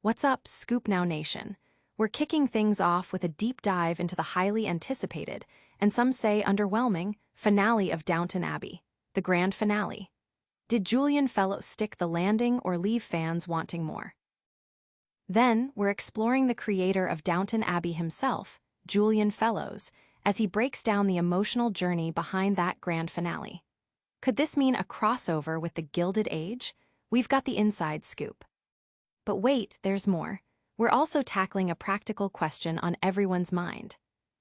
What's up, ScoopNow Nation? We're kicking things off with a deep dive into the highly anticipated, and some say underwhelming, finale of Downton Abbey, the grand finale. Did Julian Fellowes stick the landing or leave fans wanting more? Then, we're exploring the creator of Downton Abbey himself, Julian Fellowes, as he breaks down the emotional journey behind that grand finale. Could this mean a crossover with the Gilded Age? We've got the inside scoop. But wait, there's more. We're also tackling a practical question on everyone's mind.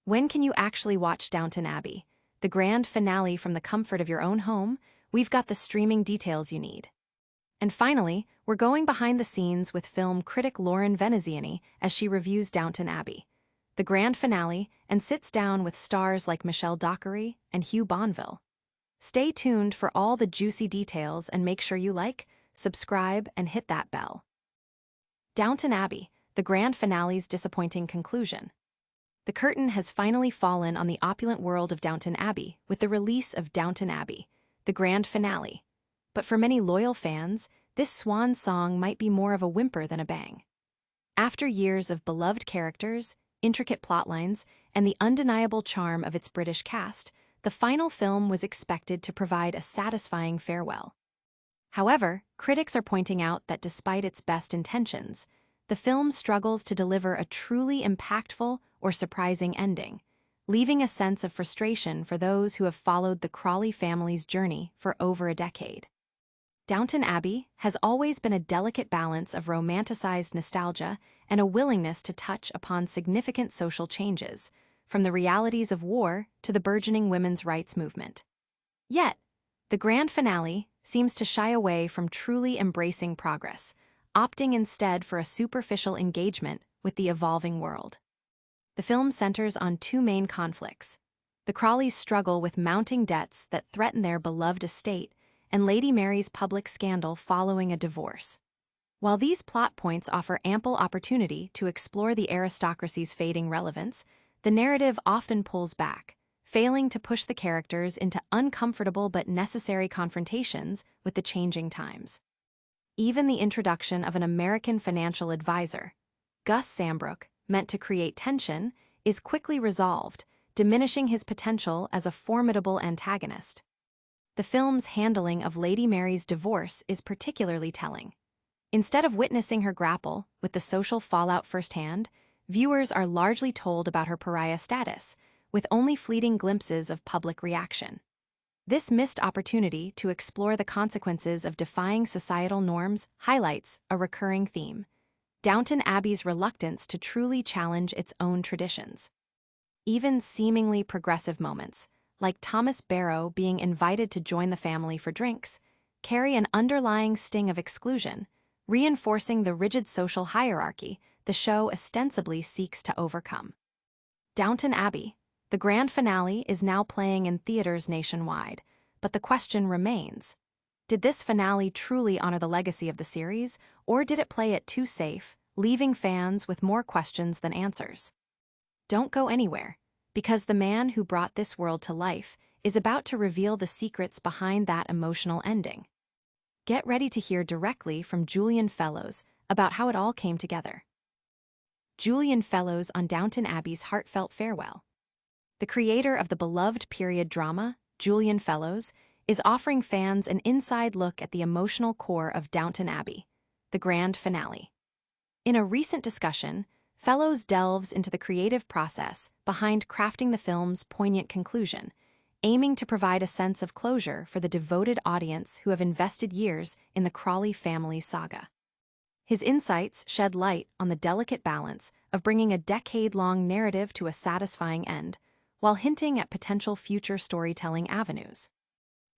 When can you actually watch Downton Abbey? The grand finale from the comfort of your own home? We've got the streaming details you need. And finally, we're going behind the scenes with film critic Lauren Veneziani as she reviews Downton Abbey, the grand finale, and sits down with stars like Dockery and Hugh Bonneville. Stay tuned for all the juicy details and make sure you like, subscribe, and hit that bell. Downton Abbey, the grand finale's disappointing conclusion. The curtain has finally fallen on the opulent world of Downton Abbey with the release of Downton Abbey, the grand finale. But for many loyal fans, this swan song might be more of a whimper than a bang. After years of beloved characters, intricate plotlines, and the undeniable charm of its British cast, the final film was expected to provide a satisfying farewell. However, critics are pointing out that despite its best intentions, the film struggles to deliver a truly impactful or surprising ending, leaving a sense of frustration for those who have followed the Crawley family's journey for over a decade. Downton Abbey has always been a delicate balance of romanticized nostalgia and a willingness to touch upon significant social changes, from the realities of war to the burgeoning women's rights movement. Yet, the grand finale seems to shy away from truly embracing progress, opting instead for a superficial engagement with the evolving world. The film centers on two main conflicts: the Crawleys' struggle with mounting debts that threaten their beloved estate, and Lady Mary's public scandal following a divorce. While these plot points offer ample opportunity to explore the aristocracy's fading relevance, the narrative often pulls back, failing to push the characters into uncomfortable but necessary confrontations with the changing times. Even the introduction of an American financial advisor, Gus Sambrook, meant to create tension, is quickly resolved, diminishing his potential as a formidable antagonist. The film's handling of Lady Mary's divorce is particularly telling. Instead of witnessing her grapple with the social fallout firsthand, viewers are largely told about her pariah status, with only fleeting glimpses of public reaction. This missed opportunity to explore the consequences of defying societal norms highlights a recurring theme: Downton Abbey's reluctance to truly challenge its own traditions. Even seemingly progressive moments, like Thomas Barrow being invited to join the family for drinks, carry an underlying sting of exclusion, reinforcing the rigid social hierarchy the show ostensibly seeks to overcome. Downton Abbey, the grand finale, is now playing in theaters nationwide, but the question remains: did this finale truly honor the legacy of the series, or did it play it too safe, leaving fans with more questions than answers? Don't go anywhere, because the man who brought this world to life is about to reveal the secrets behind that emotional ending. Get ready to hear directly from Julian Fellowes about how it all came together. Julian Fellowes on Downton Abbey's heartfelt farewell. The creator of the beloved period drama, Julian Fellowes, is offering fans an inside look at the emotional core of Downton Abbey, the grand finale. In a recent discussion, Fellowes delves into the creative process behind crafting the film's poignant conclusion, aiming to provide a sense of closure for the devoted audience who have invested years in the Crawley family saga. His insights shed light on the delicate balance of bringing a decade-long narrative to a satisfying end, while hinting at potential future storytelling avenues.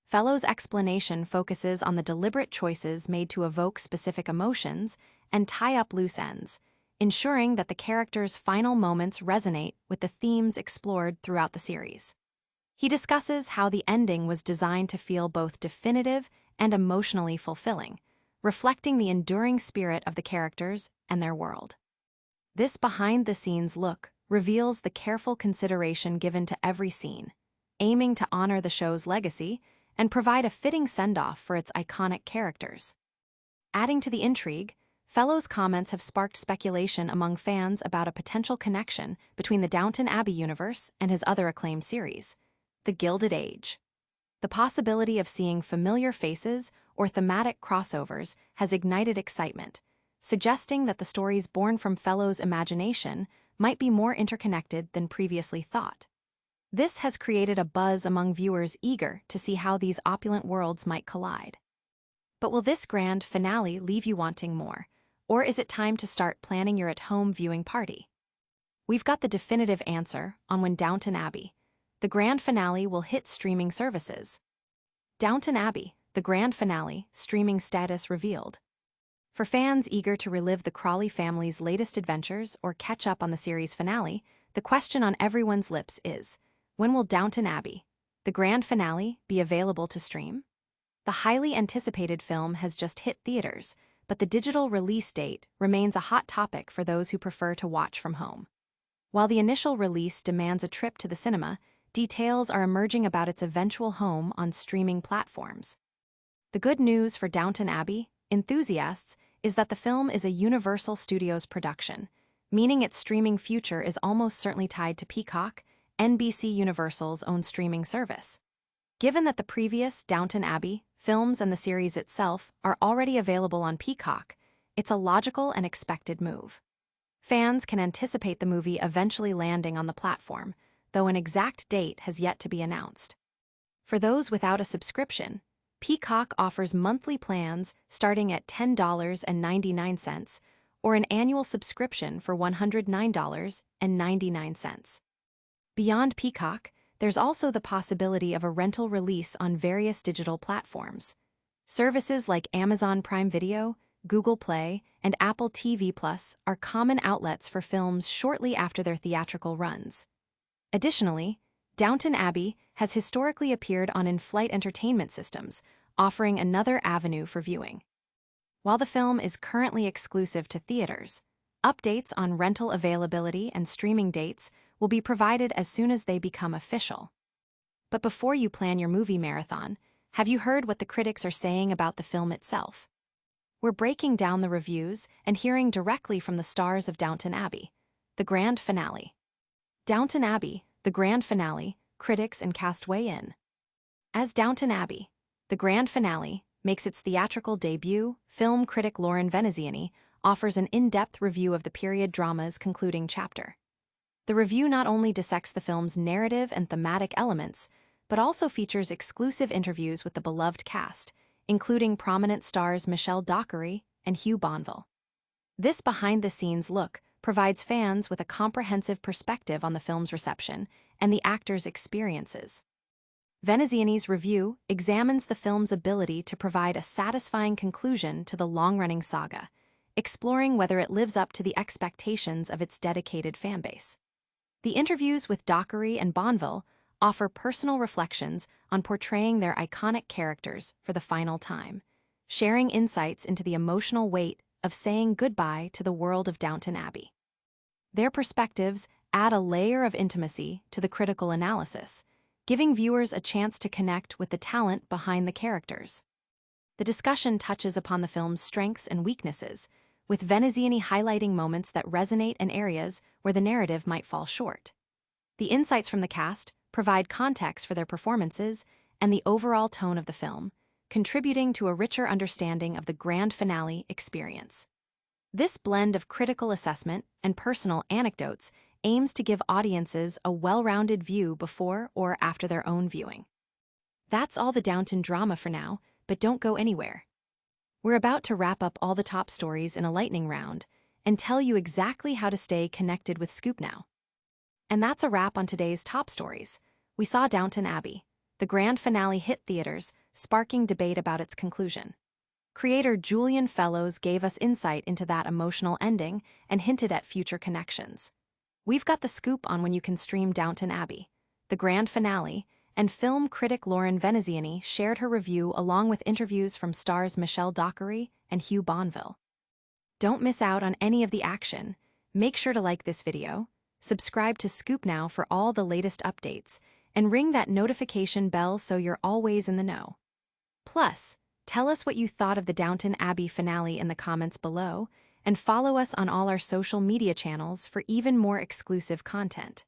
Fellowes' explanation focuses on the deliberate choices made to evoke specific emotions and tie up loose ends, ensuring that the characters' final moments resonate with the themes explored throughout the series. He discusses how the ending was designed to feel both definitive and emotionally fulfilling, reflecting the enduring spirit of the characters and their world. This behind-the-scenes look reveals the careful consideration given to every scene, aiming to honor the show's legacy and provide a fitting send-off for its iconic characters. Adding to the intrigue, Fellowes' comments have sparked speculation among fans about a potential connection between the Downton Abbey universe and his other acclaimed series, The Gilded Age. The possibility of seeing familiar faces or thematic crossovers has ignited excitement, suggesting that the stories born from Fellowes' imagination might be more interconnected than previously thought. This has created a buzz among viewers eager to see how these opulent worlds might collide. But will this grand finale leave you wanting more, or is it time to start planning your at-home viewing party? We've got the definitive answer on when Downton Abbey, the grand finale, will hit streaming services. Downton Abbey, the grand finale, streaming status revealed. For fans eager to relive the Crawley family's latest adventures or catch up on the series finale, the question on everyone's lips is, when will Downton Abbey, the grand finale, be available to stream? The highly anticipated film has just hit theaters, but the digital release date remains a hot topic for those who prefer to watch from home. While the initial release demands a trip to the cinema, details are emerging about its eventual home on streaming platforms. The good news for Downton Abbey enthusiasts is that the film is a Universal Studios production, meaning its streaming future is almost certainly tied to Peacock, NBC Universal's own streaming service. Given that the previous Downton Abbey films and the series itself are already available on Peacock, it's a logical and expected move. Fans can anticipate the movie eventually landing on the platform, though an exact date has yet to be announced. For those without a subscription, Peacock offers monthly plans starting at $10.99 or an annual subscription for $109.99. Beyond Peacock, there's also the possibility of a rental release on various digital platforms. Services like Amazon Prime Video, Google Play, and Apple TV Plus are common outlets for films shortly after their theatrical runs. Additionally, Downton Abbey has historically appeared on in-flight entertainment systems, offering another avenue for viewing. While the film is currently exclusive to theaters, updates on rental availability and streaming dates will be provided as soon as they become official. But before you plan your movie marathon, have you heard what the critics are saying about the film itself? We're breaking down the reviews and hearing directly from the stars of Downton Abbey, the grand finale. Downton Abbey, the grand finale, critics and cast weigh in. As Downton Abbey, the grand finale makes its theatrical debut, film critic Lauren Veneziani offers an in-depth review of the period drama's concluding chapter. The review not only dissects the film's narrative and thematic elements, but also features exclusive interviews with the beloved cast, including prominent stars Michelle Dockery and Hugh Bonneville. This behind-the-scenes look provides fans with a comprehensive perspective on the film's reception and the actors' experiences. Veneziani's review examines the film's ability to provide a satisfying conclusion to the long-running saga, exploring whether it lives up to the expectations of its dedicated fanbase. The interviews with Dockery and Bonneville offer personal reflections on portraying their iconic characters for the final time, sharing insights into the emotional weight of saying goodbye to the world of Downton Abbey. Their perspectives add a layer of intimacy to the critical analysis, giving viewers a chance to connect with the talent behind the characters. The discussion touches upon the film's strengths and weaknesses, with Veneziani highlighting moments that resonate and areas where the narrative might fall short. The insights from the cast provide context for their performances and the overall tone of the film, contributing to a richer understanding of the grand finale experience. This blend of critical assessment and personal anecdotes aims to give audiences a well-rounded view before or after their own viewing. That's all the Downton drama for now, but don't go anywhere. We're about to wrap up all the top stories in a lightning round and tell you exactly how to stay connected with ScoopNow. And that's a wrap on today's top stories. We saw Downton Abbey, the grand finale hit theaters, sparking debate about its conclusion. Creator Julian Fellowes gave us insight into that emotional ending and hinted at future connections. We've got the scoop on when you can stream Downton Abbey, the grand finale, and film critic Lauren Veneziani shared her review along with interviews from stars Michelle Dockery and Hugh Bonneville. Don't miss out on any of the action. Make sure to like this video, subscribe to ScoopNow for all the latest updates, and ring that notification bell so you're always in the know. Plus, Tell us what you thought of the Downton Abbey finale in the comments below, and follow us on all our social media channels for even more exclusive content.